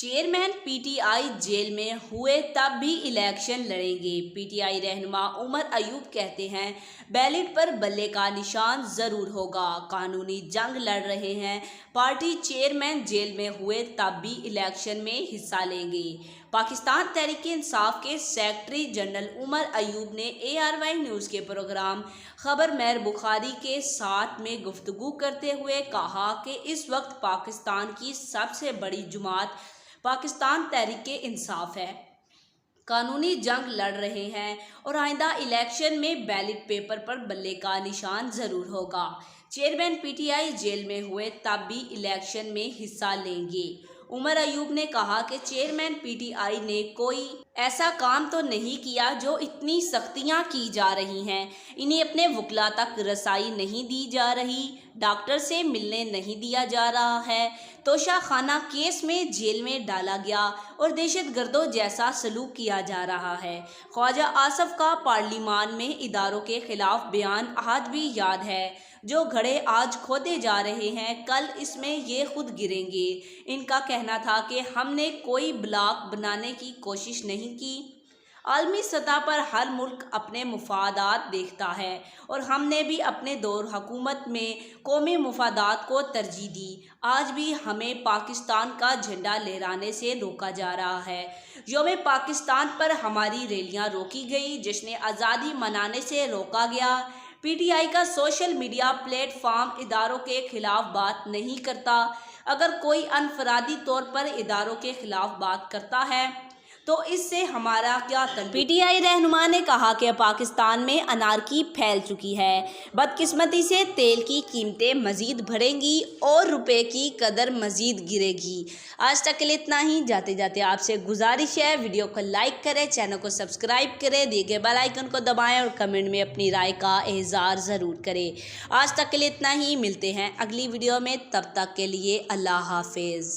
Chairman PTI jail में हुए तब भी इलेक्शन लड़ेंगे। पीटीआई रहनुमा उमर अयूब कहते हैं, बैलेट पर बल्ले का निशान जरूर होगा। कानूनी जंग लड़ रहे हैं। पार्टी चेयरमैन जेल में हुए तब भी इलेक्शन में हिस्सा लेंगे। पाकिस्तान तहरीक-ए-इंसाफ के सेक्रेटरी जनरल उमर अयूब ने ARY न्यूज़ के प्रोग्राम खबर मेहर बुखारी के साथ में गुफ्तगू करते हुए कहा कि इस वक्त पाकिस्तान की सबसे बड़ी जुमात पाकिस्तान तहरीक-ए-इंसाफ है। कानूनी जंग लड़ रहे हैं और आइंदा इलेक्शन में बैलेट पेपर पर बल्ले का निशान जरूर होगा। चेयरमैन पीटीआई जेल में हुए तब भी इलेक्शन में हिस्सा लेंगे। उमर अयूब ने कहा कि चेयरमैन पीटीआई ने कोई ऐसा काम तो नहीं किया जो इतनी सख्तियां की जा रही हैं। इन्हें अपने वकला तक रसाई नहीं दी जा रही, डॉक्टर से मिलने नहीं दिया जा रहा है, तोशाखाना केस में जेल में डाला गया और दहशतगर्दों जैसा सलूक किया जा रहा है। ख्वाजा आसफ का पार्लियामान में इदारों के खिलाफ बयान आज भी याद है। जो घड़े आज खोदे जा रहे हैं, कल इसमें ये खुद गिरेंगे। इनका कहना था कि हमने कोई ब्लॉक बनाने की कोशिश नहीं की। आलमी सतह पर हर मुल्क अपने मुफादात देखता है और हमने भी अपने दौर हुकूमत में कौमी मुफादात को तरजीह दी। आज भी हमें पाकिस्तान का झंडा लहराने से रोका जा रहा है। यौम पाकिस्तान पर हमारी रैलियां रोकी गई, जश्न आज़ादी मनाने से रोका गया। पीटीआई का सोशल मीडिया प्लेटफॉर्म इदारों के खिलाफ बात नहीं करता। अगर कोई अनफरादी तौर पर इदारों के खिलाफ बात करता है तो इससे हमारा क्या तल्लुक। पीटीआई रहनुमा ने कहा कि पाकिस्तान में अनारकी फैल चुकी है। बदकिस्मती से तेल की कीमतें मजीद बढ़ेंगी और रुपए की कदर मजीद गिरेगी। आज तक के लिए इतना ही। जाते जाते आपसे गुजारिश है, वीडियो को लाइक करें, चैनल को सब्सक्राइब करें, दिए गए बेल आइकन को दबाएं और कमेंट में अपनी राय का इज़हार ज़रूर करें। आज तक के लिए इतना ही। मिलते हैं अगली वीडियो में, तब तक के लिए अल्लाह हाफिज़।